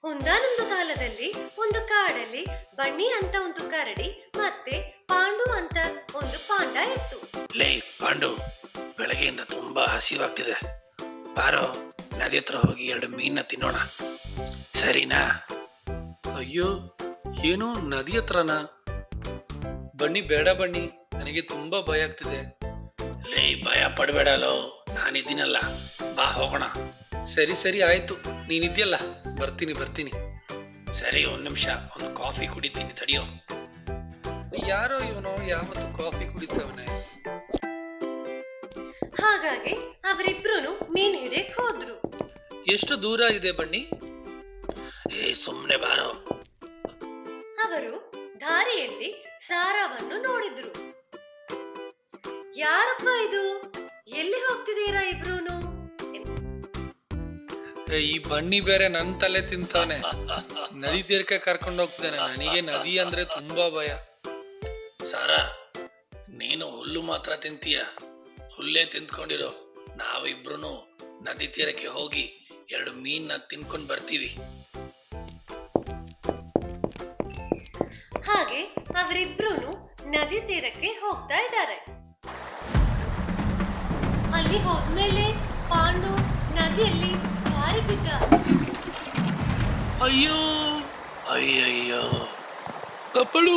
ಒಂದಾನೊಂದು ಕಾಲದಲ್ಲಿ ಒಂದು ಕಾಡಲ್ಲಿ ಬನ್ನಿ ಅಂತ ಒಂದು ಕರಡಿ ಮತ್ತೆ ಪಾಂಡು ಅಂತ ಒಂದು ಪಾಂಡ ಇತ್ತು. ಲೇ ಪಾಂಡು, ಬೆಳಗ್ಗೆಯಿಂದ ತುಂಬಾ ಹಸಿವಾಗ್ತಿದೆ. ಬಾರೋ, ನದಿ ಹತ್ರ ಹೋಗಿ 2 ಮೀನ್ನ ತಿನ್ನೋಣ, ಸರಿನಾ? ಅಯ್ಯೋ, ಏನು ನದಿ ಹತ್ರನಾ? ಬನ್ನಿ, ಬೇಡ ಬನ್ನಿ, ನನಗೆ ತುಂಬಾ ಭಯ ಆಗ್ತಿದೆ. ಲೇ, ಭಯ ಪಡ್ಬೇಡಲೋ, ನಾನಿದ್ದೀನಲ್ಲ, ಬಾ ಹೋಗೋಣ. ಸರಿ ಸರಿ ಆಯ್ತು, ನೀನಿದ್ಯಲ್ಲ, ಬರ್ತೀನಿ. ಸರಿ, 1 ನಿಮಿಷ, ಒಂದು ಕಾಫಿ ಕುಡಿತೀನಿ, ತಡಿಯೋ. ಯಾರೋ ಇವನು ಯಾವತ್ತು ಕಾಫಿ ಕುಡಿತವನೆ. ಹಾಗಾಗಿ ಅವರಿಬ್ರು ಮೀನ್ ಹಿಡಿಯಕ್ ಹೋದ್ರು. ಎಷ್ಟು ದೂರ ಇದೆ ಬನ್ನಿ? ಸುಮ್ನೆ ಬಾರೋ. ಅವರು ದಾರಿಯಲ್ಲಿ ಸಾರಾವನ್ನು ನೋಡಿದ್ರು. ಯಾರಪ್ಪ ಇದು, ಎಲ್ಲಿ ಹೋಗ್ತಿದ್ದೀರಾ ಇಬ್ರೂನು? ಈ ಬನ್ನಿ ಬೇರೆ ನನ್ ತಲೆ ತಿಂತಾನೆ. ನದಿ ತೀರಕ್ಕೆ ಕರ್ಕೊಂಡು ಹೋಗ್ತಿದ್ದಾನೆ. ನನಗೆ ನದಿ ಅಂದ್ರೆ ತುಂಬಾ ಭಯ. ಸಾರಾ, ನೀನು ಹುಲ್ಲು ಮಾತ್ರ ತಿಂತೀಯ, ಹುಲ್ಲೇ ತಿಂದ್ಕೊಂಡಿರೋ. ನಾವಿಬ್ರು ನದಿ ತೀರಕ್ಕೆ ಹೋಗಿ 2 ಮೀನ್ನ ತಿನ್ಕೊಂಡ್ ಬರ್ತೀವಿ. ಹಾಗೆ ಅವರಿಬ್ರು ನದಿ ತೀರಕ್ಕೆ ಹೋಗ್ತಾ ಇದ್ದಾರೆ. ಅಲ್ಲಿ ಹೋದ್ಮೇಲೆ ಪಾಂಡು ನದಿಯಲ್ಲಿ ಜಾರಿ ಬಿದ್ದ. ಅಯ್ಯೋ ಅಯ್ಯಯ್ಯೋ, ಕಪ್ಪಡು,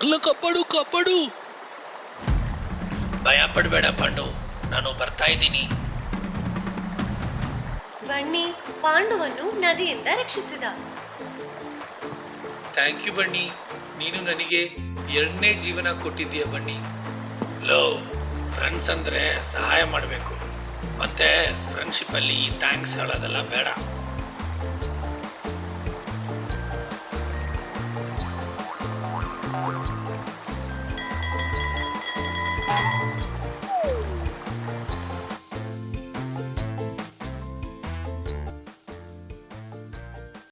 ಅಲ್ಲ ಕಪ್ಪಡು. ಭಯ ಪಡ್ಬೇಡ ಪಾಂಡು, ನಾನು ಬರ್ತಾ ಇದ್ದೀನಿ. ಬನ್ನಿ ಪಾಂಡುವನ್ನು ನದಿಯಿಂದ ರಕ್ಷಿಸಿದ. ಥ್ಯಾಂಕ್ ಯು ಬನ್ನಿ, ನೀನು ನನಗೆ 2ನೇ ಜೀವನ ಕೊಟ್ಟಿದ್ದೀಯ ಬನ್ನಿ. ಲೋ, ಫ್ರೆಂಡ್ಸ್ ಅಂದ್ರೆ ಸಹಾಯ ಮಾಡ್ಬೇಕು, ಮತ್ತೆ ಫ್ರೆಂಡ್ಶಿಪ್ ಅಲ್ಲಿ ಥ್ಯಾಂಕ್ಸ್ ಹೇಳೋದೆಲ್ಲ ಬೇಡ.